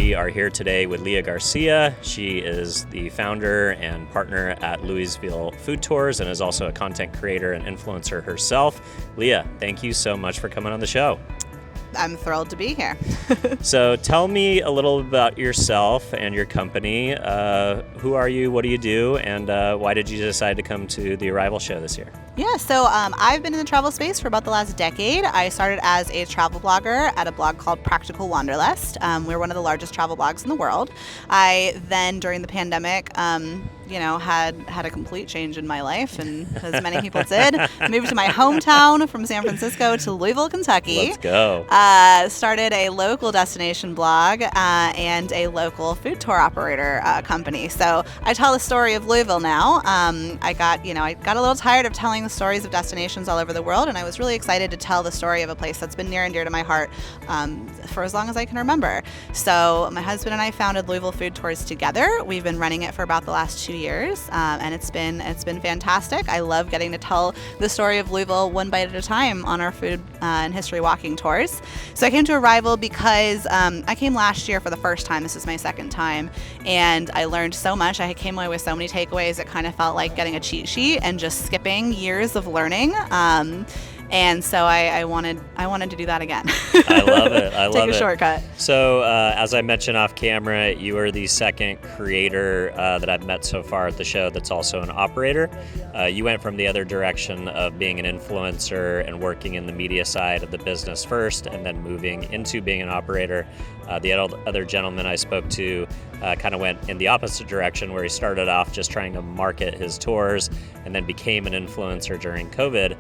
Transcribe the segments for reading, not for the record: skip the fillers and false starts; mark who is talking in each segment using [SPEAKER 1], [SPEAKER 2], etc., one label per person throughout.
[SPEAKER 1] We are here today with Lia Garcia. She is the founder and partner at Louisville Food Tours and is also a content creator and influencer herself. Lia, thank you so much for coming on the show.
[SPEAKER 2] I'm thrilled to be here.
[SPEAKER 1] So tell me a little about yourself and your company. Who are you? What do you do? And why did you decide to come to the ARRVAL show this year?
[SPEAKER 2] Yeah, so I've been in the travel space for about the last decade. I started as a travel blogger at a blog called Practical Wanderlust. We're one of the largest travel blogs in the world. I then, during the pandemic, had a complete change in my life, and as many people did, moved to my hometown from San Francisco to Louisville, Kentucky.
[SPEAKER 1] Let's go.
[SPEAKER 2] Started a local destination blog and a local food tour operator company. So I tell the story of Louisville now. I got a little tired of telling the stories of destinations all over the world, and I was really excited to tell the story of a place that's been near and dear to my heart for as long as I can remember. So my husband and I founded Louisville Food Tours together. We've been running it for about the last 2 years, and it's been fantastic. I love getting to tell the story of Louisville one bite at a time on our food and history walking tours. So I came to ARRVAL because I came last year for the first time. This is my second time, and I learned so much. I came away with so many takeaways. It kind of felt like getting a cheat sheet and just skipping years of learning. And so I wanted to do that again.
[SPEAKER 1] I love it.
[SPEAKER 2] Take a shortcut.
[SPEAKER 1] So as I mentioned off camera, you are the second creator that I've met so far at the show that's also an operator. You went from the other direction of being an influencer and working in the media side of the business first, and then moving into being an operator. The other gentleman I spoke to kind of went in the opposite direction, where he started off just trying to market his tours and then became an influencer during COVID.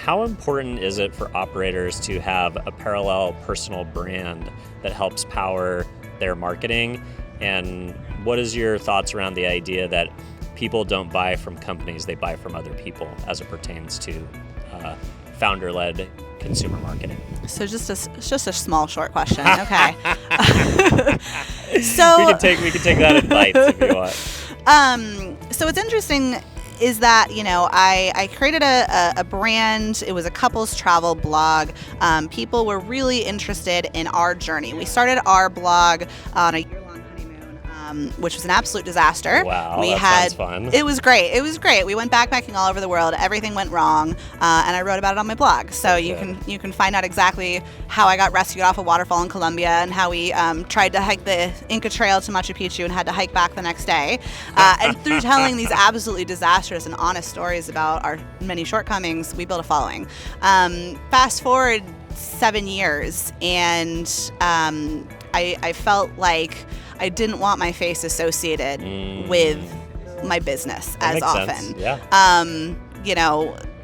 [SPEAKER 1] How important is it for operators to have a parallel personal brand that helps power their marketing? And what is your thoughts around the idea that people don't buy from companies, they buy from other people as it pertains to founder-led consumer marketing?
[SPEAKER 2] So just a small short question. Okay. So
[SPEAKER 1] we can take that in bites if you want.
[SPEAKER 2] So what's interesting is that, I created a brand. It was a couples travel blog. People were really interested in our journey. We started our blog on a year-long honeymoon, which was an absolute disaster.
[SPEAKER 1] Wow, sounds fun.
[SPEAKER 2] It was great. We went backpacking all over the world. Everything went wrong, and I wrote about it on my blog. So you can find out exactly how I got rescued off a waterfall in Colombia, and how we tried to hike the Inca Trail to Machu Picchu and had to hike back the next day. And through telling these absolutely disastrous and honest stories about our many shortcomings, we built a following. Fast forward 7 years, and I felt like I didn't want my face associated with my business as often.
[SPEAKER 1] Sense. Yeah.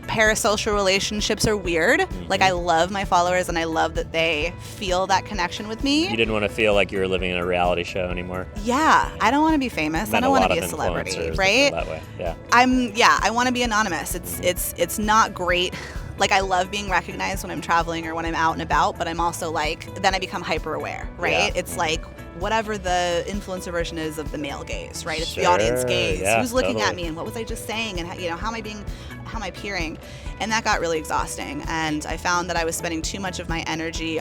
[SPEAKER 2] Parasocial relationships are weird. Mm-hmm. Like, I love my followers, and I love that they feel that connection with me.
[SPEAKER 1] You didn't want to feel like you were living in a reality show anymore.
[SPEAKER 2] Yeah, I don't want to be famous. I don't want to be a celebrity, right?
[SPEAKER 1] That way. Yeah.
[SPEAKER 2] I want to be anonymous. It's not great. Like, I love being recognized when I'm traveling or when I'm out and about, but I'm also then I become hyper aware, right? Yeah. It's like whatever the influencer version is of the male gaze, right? It's the audience gaze.
[SPEAKER 1] Yeah,
[SPEAKER 2] who's looking at me, and what was I just saying, and how am I appearing? And that got really exhausting. And I found that I was spending too much of my energy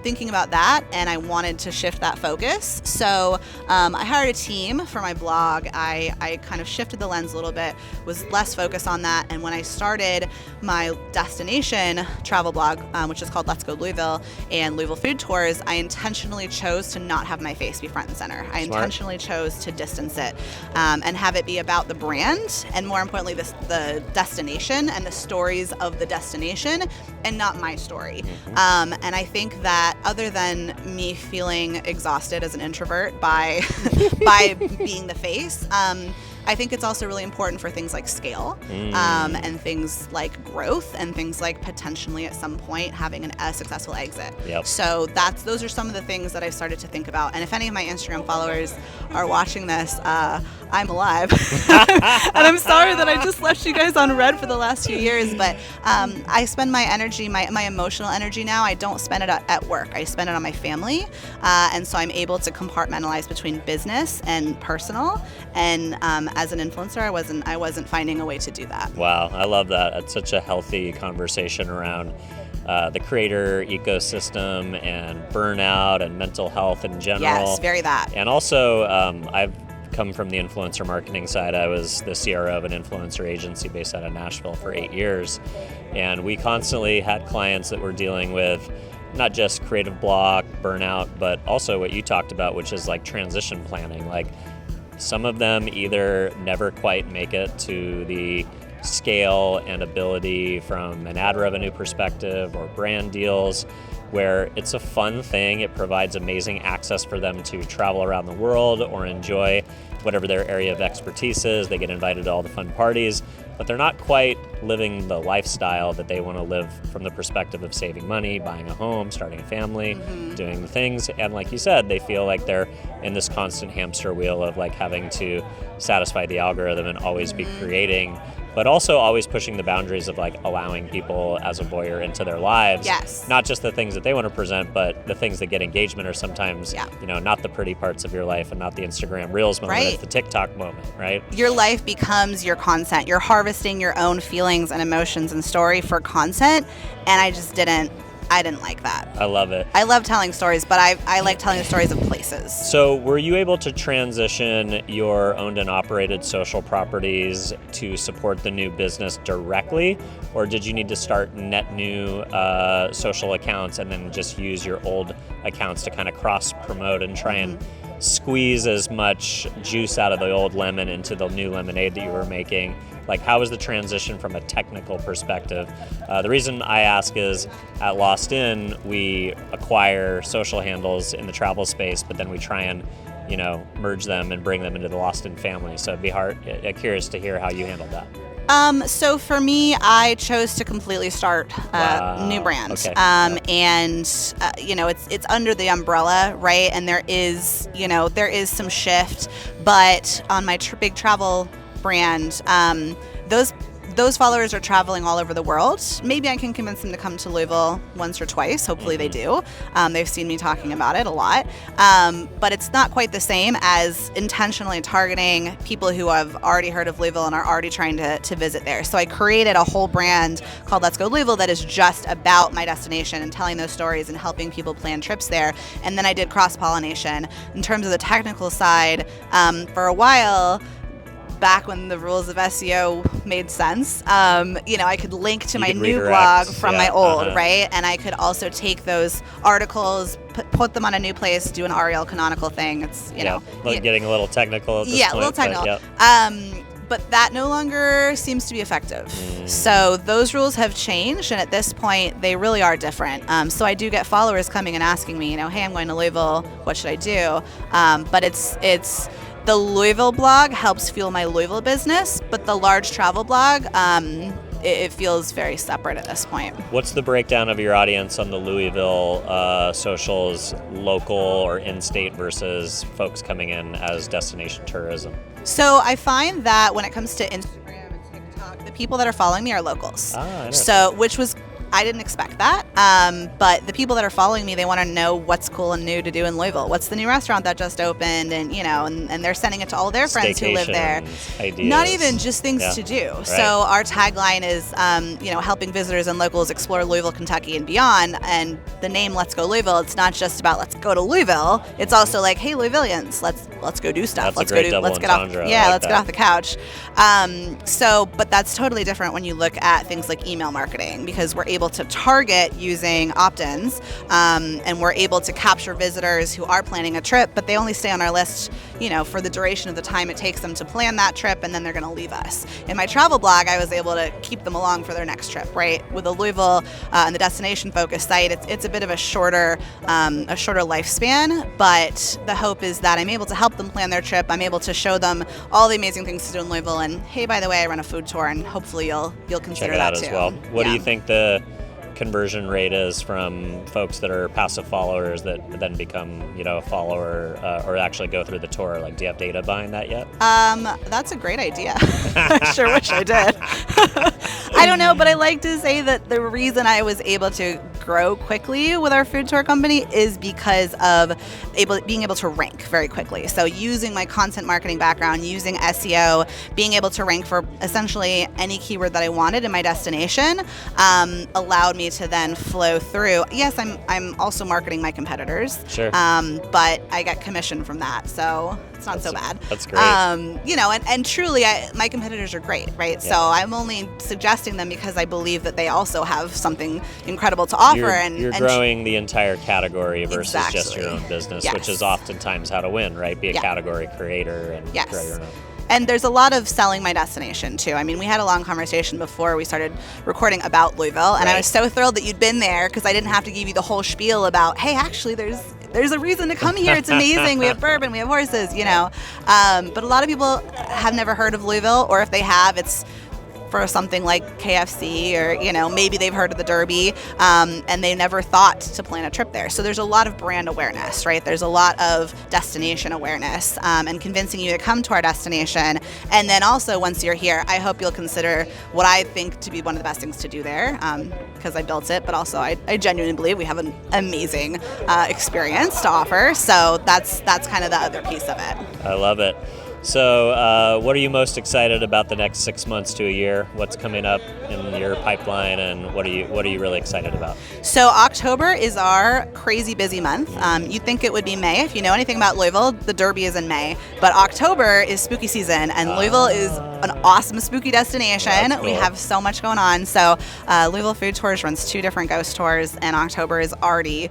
[SPEAKER 2] thinking about that, and I wanted to shift that focus. So I hired a team for my blog. I kind of shifted the lens a little bit, was less focused on that. And when I started my destination travel blog, which is called Let's Go Louisville and Louisville Food Tours, I intentionally chose to not have my face be front and center. I intentionally chose to distance it and have it be about the brand, and more importantly, the destination and the stories of the destination, and not my story. Mm-hmm. And I think that other than me feeling exhausted as an introvert by being the face, I think it's also really important for things like scale, and things like growth, and things like potentially at some point having a successful exit.
[SPEAKER 1] Yep.
[SPEAKER 2] So those are some of the things that I've started to think about. And if any of my Instagram followers are watching this, I'm alive. And I'm sorry that I just left you guys on red for the last few years, but I spend my energy, my emotional energy now, I don't spend it at work. I spend it on my family. And so I'm able to compartmentalize between business and personal. And as an influencer, I wasn't finding a way to do that.
[SPEAKER 1] Wow, I love that. It's such a healthy conversation around the creator ecosystem and burnout and mental health in general.
[SPEAKER 2] Yes, very that.
[SPEAKER 1] And also, I've come from the influencer marketing side. I was the CRO of an influencer agency based out of Nashville for 8 years. And we constantly had clients that were dealing with not just creative block, burnout, but also what you talked about, which is like transition planning. Like some of them either never quite make it to the scale and ability from an ad revenue perspective or brand deals, where it's a fun thing. It provides amazing access for them to travel around the world or enjoy whatever their area of expertise is. They get invited to all the fun parties, but they're not quite living the lifestyle that they want to live from the perspective of saving money, buying a home, starting a family, doing the things. And like you said, they feel like they're in this constant hamster wheel of like having to satisfy the algorithm and always be creating, but also always pushing the boundaries of like allowing people as a voyeur into their lives.
[SPEAKER 2] Yes.
[SPEAKER 1] Not just the things that they want to present, but the things that get engagement are sometimes, not the pretty parts of your life and not the Instagram Reels moment, it's the TikTok moment, right?
[SPEAKER 2] Your life becomes your content. You're harvesting your own feelings and emotions and story for content, and I didn't like that.
[SPEAKER 1] I love it.
[SPEAKER 2] I love telling stories, but I like telling the stories of places.
[SPEAKER 1] So were you able to transition your owned and operated social properties to support the new business directly, or did you need to start net new social accounts and then just use your old accounts to kind of cross promote and try and squeeze as much juice out of the old lemon into the new lemonade that you were making? Like, how was the transition from a technical perspective? The reason I ask is at Lost In, we acquire social handles in the travel space, but then we try and, merge them and bring them into the Lost In family. So I'd be curious to hear how you handled that.
[SPEAKER 2] So for me, I chose to completely start a new brand.
[SPEAKER 1] Okay.
[SPEAKER 2] It's under the umbrella, right? And there is some shift, but on my big travel brand, those followers are traveling all over the world. Maybe I can convince them to come to Louisville once or twice. Hopefully they do. They've seen me talking about it a lot. But it's not quite the same as intentionally targeting people who have already heard of Louisville and are already trying to visit there. So I created a whole brand called Let's Go Louisville that is just about my destination and telling those stories and helping people plan trips there. And then I did cross-pollination. In terms of the technical side, for a while, back when the rules of SEO made sense, I could link to my new blog from my old, right? And I could also take those articles, put them on a new place, do an ARRVAL canonical thing. It's,
[SPEAKER 1] getting a little technical at this point.
[SPEAKER 2] A little technical. But that no longer seems to be effective. So those rules have changed, and at this point, they really are different. So I do get followers coming and asking me, hey, I'm going to Louisville, what should I do? But it's the Louisville blog helps fuel my Louisville business, but the large travel blog, it feels very separate at this point.
[SPEAKER 1] What's the breakdown of your audience on the Louisville socials, local or in-state versus folks coming in as destination tourism?
[SPEAKER 2] So I find that when it comes to Instagram and TikTok, the people that are following me are locals. I didn't expect that. But the people that are following me, they want to know what's cool and new to do in Louisville. What's the new restaurant that just opened? And, and they're sending it to all their friends who live there.
[SPEAKER 1] Ideas.
[SPEAKER 2] Not even just things to do. Right. So our tagline is, helping visitors and locals explore Louisville, Kentucky and beyond. And the name Let's Go Louisville, it's not just about let's go to Louisville. It's also like, hey, Louisvillians, let's go do stuff.
[SPEAKER 1] Let's get off
[SPEAKER 2] the couch. But that's totally different when you look at things like email marketing, because we're able to target using opt-ins, and we're able to capture visitors who are planning a trip, but they only stay on our list, for the duration of the time it takes them to plan that trip, and then they're going to leave us. In my travel blog, I was able to keep them along for their next trip, right? With the Louisville and the destination focused site, it's a bit of a shorter lifespan, but the hope is that I'm able to help them plan their trip. I'm able to show them all the amazing things to do in Louisville, and hey, by the way, I run a food tour, and hopefully you'll consider that too.
[SPEAKER 1] Check it out as well. What do you think the conversion rate is from folks that are passive followers that then become, a follower or actually go through the tour? Like, do you have data behind that yet?
[SPEAKER 2] That's a great idea. I sure wish I did. I don't know, but I like to say that the reason I was able to grow quickly with our food tour company is because of being able to rank very quickly. So using my content marketing background, using SEO, being able to rank for essentially any keyword that I wanted in my destination, allowed me to then flow through. Yes, I'm also marketing my competitors,
[SPEAKER 1] sure,
[SPEAKER 2] but I get commission from that, so it's not so bad.
[SPEAKER 1] That's great.
[SPEAKER 2] And truly, my competitors are great, right? So I'm only suggesting them because I believe that they also have something incredible to offer.
[SPEAKER 1] You're growing the entire category versus just your own business,
[SPEAKER 2] yes.
[SPEAKER 1] which is oftentimes how to win, right? Be a category creator and grow your own.
[SPEAKER 2] And there's a lot of selling my destination too. I mean, we had a long conversation before we started recording about Louisville, and I was so thrilled that you'd been there because I didn't have to give you the whole spiel about, hey, actually, there's a reason to come here. It's amazing. We have bourbon, we have horses, you know. But a lot of people have never heard of Louisville, or if they have, it's for something like KFC, or maybe they've heard of the Derby, and they never thought to plan a trip there. So there's a lot of brand awareness, right? There's a lot of destination awareness, and convincing you to come to our destination. And then also, once you're here, I hope you'll consider what I think to be one of the best things to do there, because I built it, but also I genuinely believe we have an amazing experience to offer. So that's kind of the other piece of it.
[SPEAKER 1] I love it. So what are you most excited about the next 6 months to a year? What's coming up in your pipeline, and what are you really excited about?
[SPEAKER 2] So October is our crazy busy month. You'd think it would be May. If you know anything about Louisville, the Derby is in May. But October is spooky season, and Louisville is an awesome spooky destination.
[SPEAKER 1] Cool.
[SPEAKER 2] We have so much going on. So Louisville Food Tours runs 2 different ghost tours, and October is already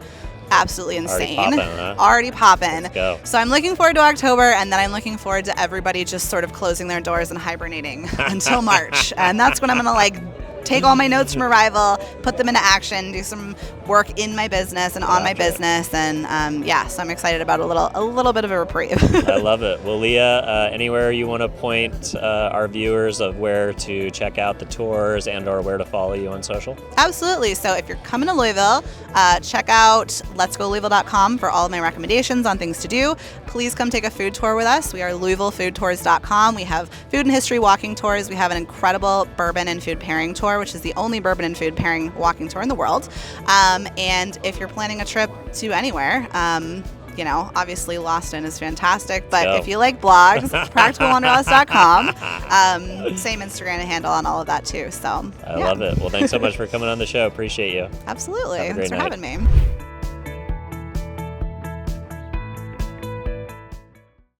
[SPEAKER 2] absolutely insane. Already popping.
[SPEAKER 1] Let's go.
[SPEAKER 2] So I'm looking forward to October, and then I'm looking forward to everybody just sort of closing their doors and hibernating until March. And that's when I'm going to take all my notes from Arrival, put them into action, do some work in my business and on my business, and so I'm excited about a little bit of a reprieve.
[SPEAKER 1] I love it. Well, Lia, anywhere you want to point our viewers of where to check out the tours and/or where to follow you on social?
[SPEAKER 2] Absolutely. So if you're coming to Louisville, check out letsgolouisville.com for all of my recommendations on things to do. Please come take a food tour with us. We are LouisvilleFoodTours.com. We have food and history walking tours. We have an incredible bourbon and food pairing tour, which is the only bourbon and food pairing walking tour in the world. And if you're planning a trip to anywhere, obviously Lost Inn is fantastic, but if you like blogs, practicalwanderlust.com. Same Instagram handle on all of that too. So
[SPEAKER 1] I love it. Well, thanks so much for coming on the show. Appreciate you.
[SPEAKER 2] Absolutely.
[SPEAKER 1] Have a great
[SPEAKER 2] Thanks for
[SPEAKER 1] night.
[SPEAKER 2] having me.